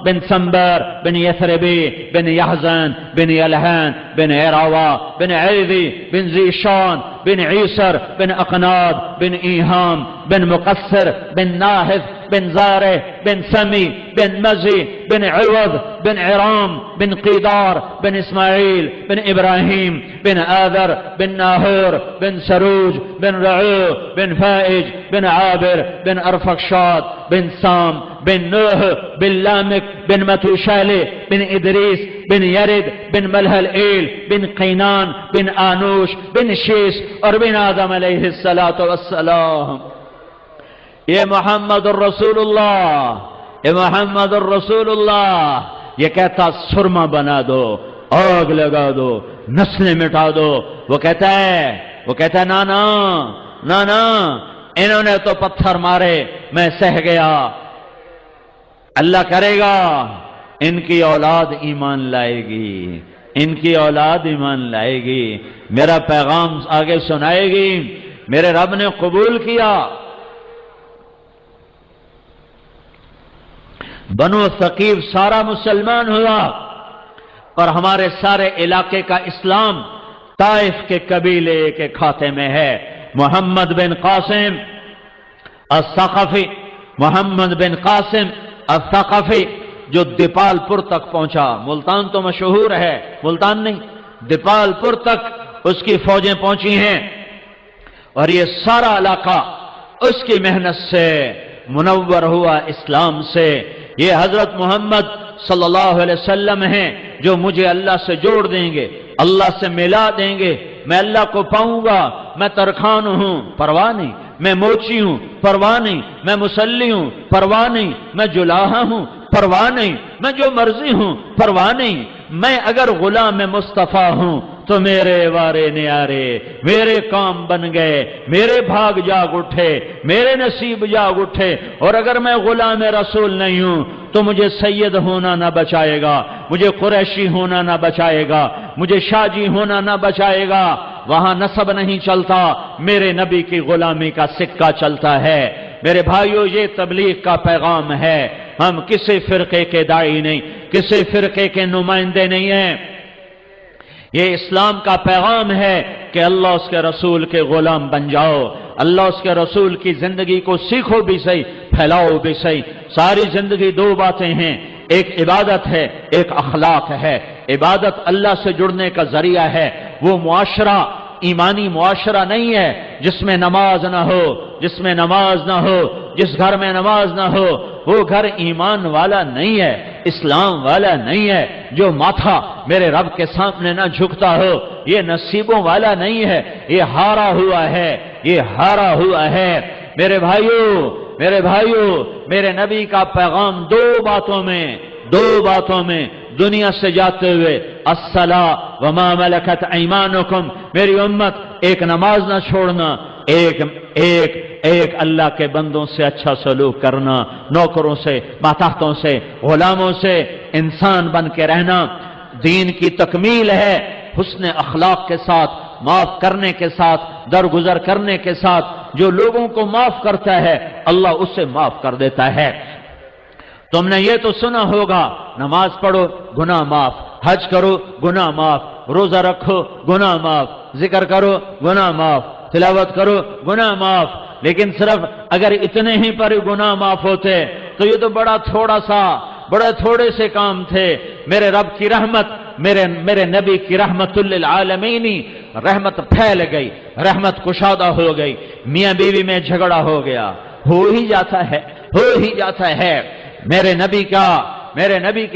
بن سنبر بن يثربي بن يحزن بن يلهان بن عراوة بن عيذي بن زيشان بن عيسر بن أقناد بن إيهام بن مقصر بن ناهث بن زاره بن سمي بن مزي بن عوض بن عرام بن قيدار بن إسماعيل بن إبراهيم بن آذر بن ناهور بن سروج بن رعو بن فائج بن عابر بن أرفخشاد بن سام بن نوح بن لامك بن متوشالي بن إدريس بن يرد بن ملهلئيل بن قينان بن آنوش بن شيس اور بن آدم علیہ الصلاة والسلام. یہ محمد الرسول اللہ، یہ محمد الرسول اللہ یہ کہتا سرما بنا دو، آگ لگا دو، نسلیں مٹا دو. وہ کہتا ہے نانا نانا انہوں نے تو پتھر مارے، میں سہ گیا. اللہ کرے گا ان کی اولاد ایمان لائے گی، ان کی اولاد ایمان لائے گی، میرا پیغام آگے سنائے گی. میرے رب نے قبول کیا. بنو ثقیف سارا مسلمان ہوا اور ہمارے سارے علاقے کا اسلام طائف کے قبیلے کے کھاتے میں ہے. محمد بن قاسم الثقفی، محمد بن قاسم الثقفی جو دیپال پور تک پہنچا. ملتان تو مشہور ہے، ملتان نہیں، دیپال پور تک اس کی فوجیں پہنچی ہیں اور یہ سارا علاقہ اس کی محنت سے منور ہوا اسلام سے. یہ حضرت محمد صلی اللہ علیہ وسلم ہیں جو مجھے اللہ سے جوڑ دیں گے، اللہ سے ملا دیں گے. میں اللہ کو پاؤں گا. میں ترخان ہوں، پرواہ نہیں. میں موچی ہوں، پرواہ نہیں. میں مسلی ہوں، پرواہ نہیں. میں جلاحہ ہوں، پرواہ نہیں. میں جو مرضی ہوں، پرواہ نہیں. میں اگر غلام مصطفیٰ ہوں تو میرے وارے نیارے، میرے کام بن گئے، میرے بھاگ جاگ اٹھے، میرے نصیب جاگ اٹھے. اور اگر میں غلام رسول نہیں ہوں تو مجھے سید ہونا نہ بچائے گا، مجھے قریشی ہونا نہ بچائے گا، مجھے شاجی ہونا نہ بچائے گا. وہاں نسب نہیں چلتا، میرے نبی کی غلامی کا سکہ چلتا ہے. میرے بھائیو یہ تبلیغ کا پیغام ہے. ہم کسی فرقے کے داعی نہیں، کسی فرقے کے نمائندے نہیں ہیں. یہ اسلام کا پیغام ہے کہ اللہ اس کے رسول کے غلام بن جاؤ، اللہ اس کے رسول کی زندگی کو سیکھو بھی صحیح، پھیلاؤ بھی صحیح. ساری زندگی دو باتیں ہیں، ایک عبادت ہے، ایک اخلاق ہے. عبادت اللہ سے جڑنے کا ذریعہ ہے. وہ معاشرہ ایمانی معاشرہ نہیں ہے جس میں نماز نہ ہو، جس میں نماز نہ ہو، جس گھر میں نماز نہ ہو وہ گھر ایمان والا نہیں ہے، اسلام والا نہیں ہے. جو ماتھا میرے رب کے سامنے نہ جھکتا ہو یہ نصیبوں والا نہیں ہے، یہ ہارا ہوا ہے، یہ ہارا ہوا ہے. میرے بھائیو میرے نبی کا پیغام دو باتوں میں دنیا سے جاتے ہوئے الصلاۃ وما ملکت ایمانکم، میری امت ایک نماز نہ چھوڑنا، ایک اللہ کے بندوں سے اچھا سلوک کرنا، نوکروں سے، ماتحتوں سے، غلاموں سے انسان بن کے رہنا. دین کی تکمیل ہے حسن اخلاق کے ساتھ، معاف کرنے کے ساتھ، درگزر کرنے کے ساتھ. جو لوگوں کو معاف کرتا ہے اللہ اسے معاف کر دیتا ہے. تم نے یہ تو سنا ہوگا نماز پڑھو گناہ معاف، حج کرو گناہ معاف، روزہ رکھو گناہ معاف، ذکر کرو گناہ معاف، تلاوت کرو گناہ معاف. لیکن صرف اگر اتنے ہی پر گناہ معاف ہوتے تو یہ تو بڑے تھوڑے سے کام تھے. میرے رب کی رحمت، میرے نبی کی رحمت للعالمین، رحمت پھیل گئی، رحمت کشادہ ہو گئی. میاں بیوی میں جھگڑا ہو گیا، ہو ہی جاتا ہے. میرے نبی کے